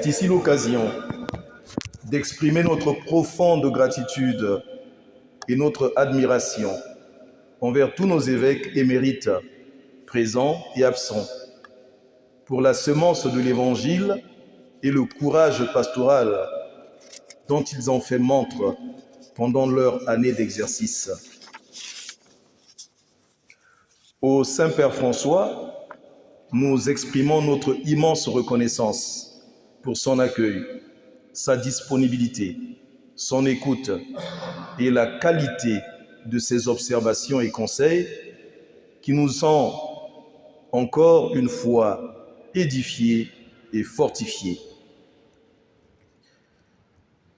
C'est ici l'occasion d'exprimer notre profonde gratitude et notre admiration envers tous nos évêques émérites, présents et absents, pour la semence de l'Évangile et le courage pastoral dont ils ont fait montre pendant leur année d'exercice. Au Saint-Père François, nous exprimons notre immense reconnaissance pour son accueil, sa disponibilité, son écoute et la qualité de ses observations et conseils qui nous ont encore une fois édifiés et fortifiés.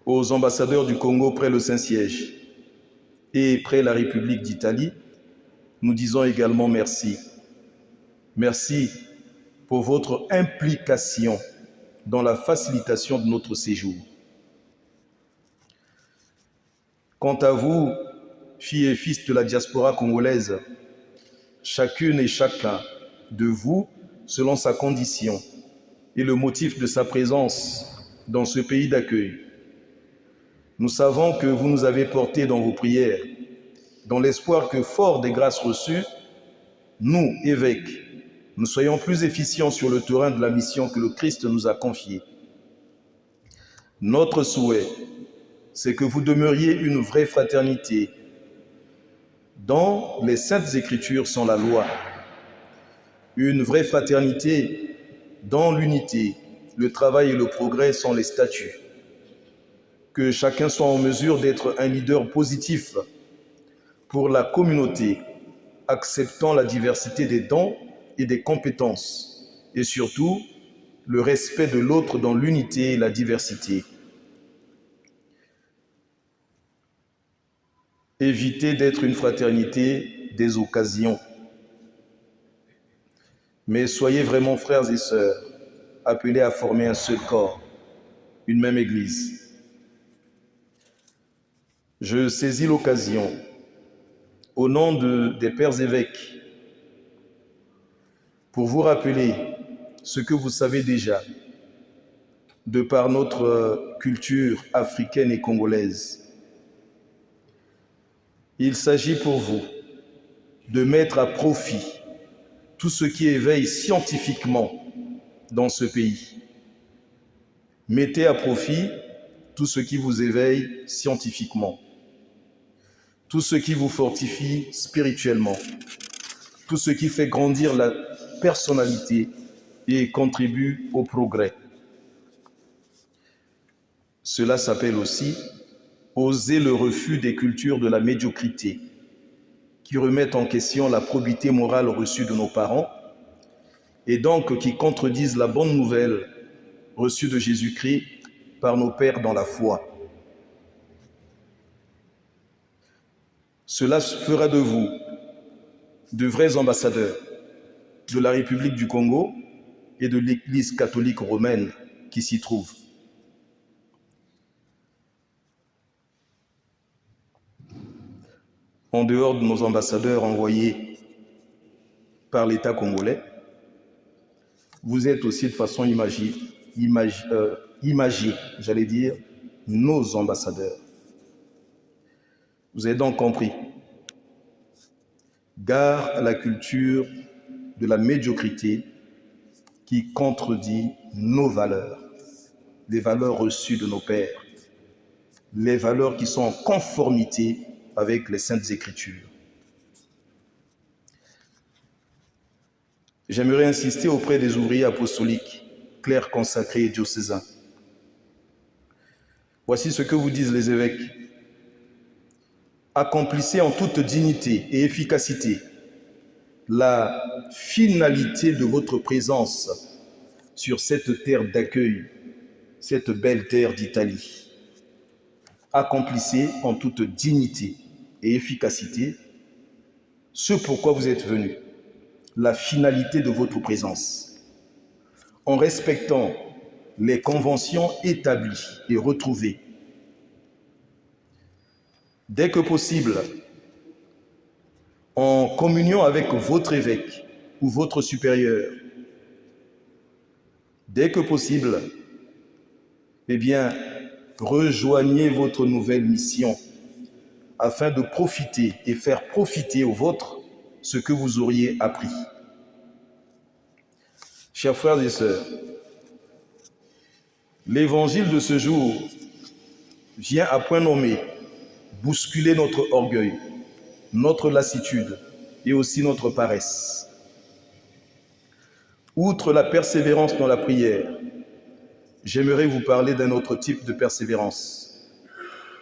Aux ambassadeurs du Congo près le Saint-Siège et près la République d'Italie, nous disons également merci. Merci pour votre implication dans la facilitation de notre séjour. Quant à vous, filles et fils de la diaspora congolaise, chacune et chacun de vous, selon sa condition et le motif de sa présence dans ce pays d'accueil, nous savons que vous nous avez portés dans vos prières, dans l'espoir que, fort des grâces reçues, nous, évêques, nous soyons plus efficients sur le terrain de la mission que le Christ nous a confiée. Notre souhait, c'est que vous demeuriez une vraie fraternité, dont les Saintes Écritures sont la loi. Une vraie fraternité dont l'unité, le travail et le progrès sont les statuts. Que chacun soit en mesure d'être un leader positif pour la communauté, acceptant la diversité des dons et des compétences, et surtout le respect de l'autre dans l'unité et la diversité. Évitez d'être une fraternité des occasions, mais soyez vraiment frères et sœurs, appelés à former un seul corps, une même Église. Je saisis l'occasion, au nom des pères évêques, pour vous rappeler ce que vous savez déjà, de par notre culture africaine et congolaise. Il s'agit pour vous de mettre à profit tout ce qui éveille scientifiquement dans ce pays. Mettez à profit tout ce qui vous éveille scientifiquement, tout ce qui vous fortifie spirituellement, tout ce qui fait grandir la personnalité et contribue au progrès. Cela s'appelle aussi oser le refus des cultures de la médiocrité, qui remettent en question la probité morale reçue de nos parents et donc qui contredisent la bonne nouvelle reçue de Jésus-Christ par nos pères dans la foi. Cela fera de vous de vrais ambassadeurs de la République du Congo et de l'Église catholique romaine qui s'y trouve. En dehors de nos ambassadeurs envoyés par l'État congolais, vous êtes aussi de façon imagée, j'allais dire, nos ambassadeurs. Vous avez donc compris. Gare à la culture de la médiocrité qui contredit nos valeurs, les valeurs reçues de nos pères, les valeurs qui sont en conformité avec les Saintes Écritures. J'aimerais insister auprès des ouvriers apostoliques, clercs consacrés et diocésains. Voici ce que vous disent les évêques. Accomplissez en toute dignité et efficacité la finalité de votre présence sur cette terre d'accueil, cette belle terre d'Italie. Accomplissez en toute dignité et efficacité ce pourquoi vous êtes venus, la finalité de votre présence, en respectant les conventions établies et retrouvées. Dès que possible, en communion avec votre évêque ou votre supérieur, dès que possible, rejoignez votre nouvelle mission afin de profiter et faire profiter aux vôtres ce que vous auriez appris. Chers frères et sœurs, l'évangile de ce jour vient à point nommé bousculer notre orgueil, notre lassitude et aussi notre paresse. Outre la persévérance dans la prière, j'aimerais vous parler d'un autre type de persévérance,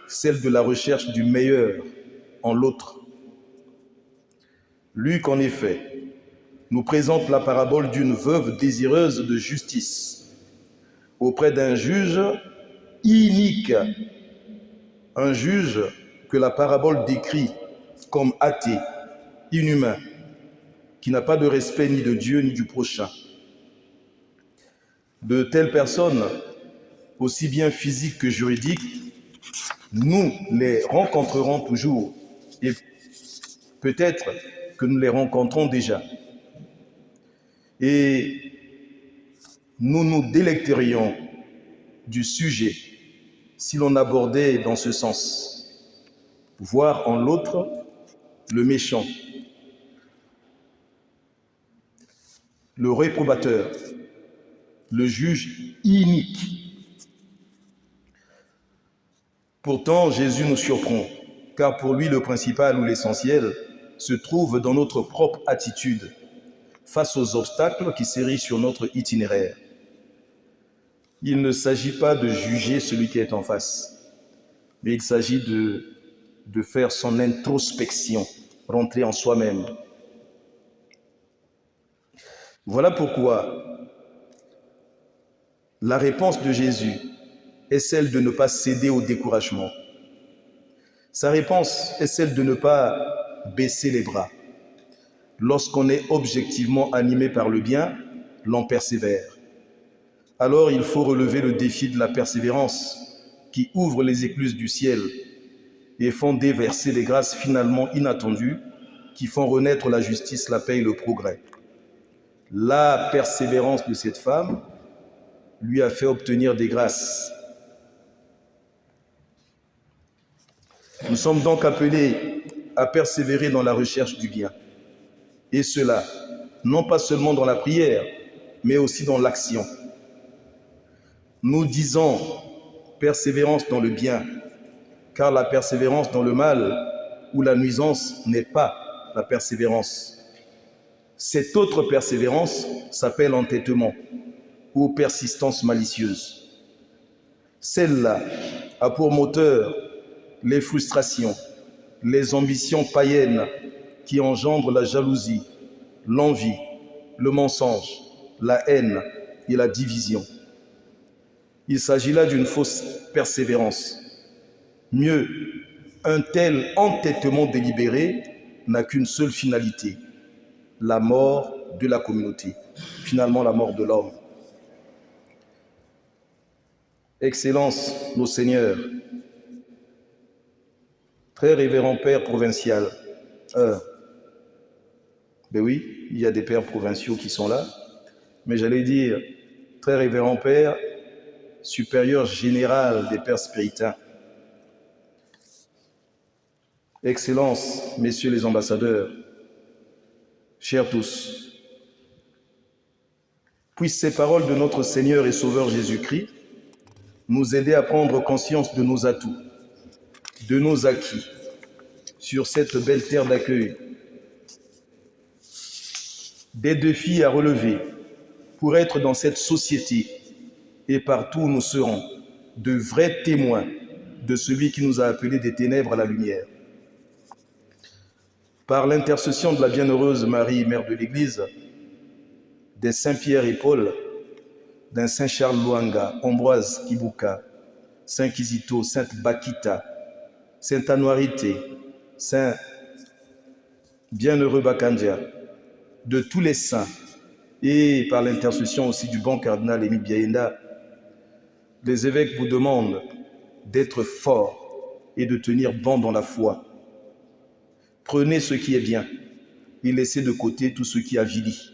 celle de la recherche du meilleur en l'autre. Luc, en effet, nous présente la parabole d'une veuve désireuse de justice auprès d'un juge inique, un juge que la parabole décrit comme athée, inhumain, qui n'a pas de respect ni de Dieu ni du prochain. De telles personnes, aussi bien physiques que juridiques, nous les rencontrerons toujours et peut-être que nous les rencontrons déjà. Et nous nous délecterions du sujet si l'on abordait dans ce sens, voir en l'autre le méchant, le réprobateur, le juge inique. Pourtant, Jésus nous surprend, car pour lui, le principal ou l'essentiel se trouve dans notre propre attitude face aux obstacles qui s'érigent sur notre itinéraire. Il ne s'agit pas de juger celui qui est en face, mais il s'agit de faire son introspection, rentrer en soi-même. Voilà pourquoi la réponse de Jésus est celle de ne pas céder au découragement. Sa réponse est celle de ne pas baisser les bras. Lorsqu'on est objectivement animé par le bien, l'on persévère. Alors il faut relever le défi de la persévérance qui ouvre les écluses du ciel et font déverser des grâces finalement inattendues qui font renaître la justice, la paix et le progrès. La persévérance de cette femme lui a fait obtenir des grâces. Nous sommes donc appelés à persévérer dans la recherche du bien. Et cela, non pas seulement dans la prière, mais aussi dans l'action. Nous disons persévérance dans le bien, car la persévérance dans le mal ou la nuisance n'est pas la persévérance. Cette autre persévérance s'appelle entêtement ou persistance malicieuse. Celle-là a pour moteur les frustrations, les ambitions païennes qui engendrent la jalousie, l'envie, le mensonge, la haine et la division. Il s'agit là d'une fausse persévérance. Mieux, un tel entêtement délibéré n'a qu'une seule finalité, la mort de la communauté, finalement la mort de l'homme. Excellences, nos seigneurs, très révérend Père provincial, ben oui, il y a des pères provinciaux qui sont là, mais j'allais dire très révérend Père, supérieur général des pères spiritains. Excellences, messieurs les ambassadeurs, chers tous, puissent ces paroles de notre Seigneur et Sauveur Jésus-Christ nous aider à prendre conscience de nos atouts, de nos acquis sur cette belle terre d'accueil, des défis à relever pour être dans cette société et partout où nous serons de vrais témoins de celui qui nous a appelés des ténèbres à la lumière. Par l'intercession de la bienheureuse Marie, Mère de l'Église, des Saints Pierre et Paul, d'un Saint Charles Luanga, Ambroise Kibuka, Saint Kizito, Sainte Bakita, Saint Anuarité, Saint Bienheureux Bakandia, de tous les saints, et par l'intercession aussi du bon cardinal Émile Biaenda, les évêques vous demandent d'être forts et de tenir bon dans la foi. Prenez ce qui est bien et laissez de côté tout ce qui avilit.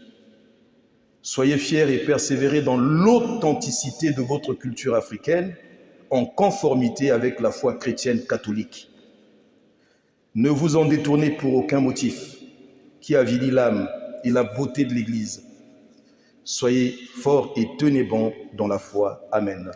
Soyez fiers et persévérez dans l'authenticité de votre culture africaine en conformité avec la foi chrétienne catholique. Ne vous en détournez pour aucun motif qui avilit l'âme et la beauté de l'Église. Soyez forts et tenez bon dans la foi. Amen.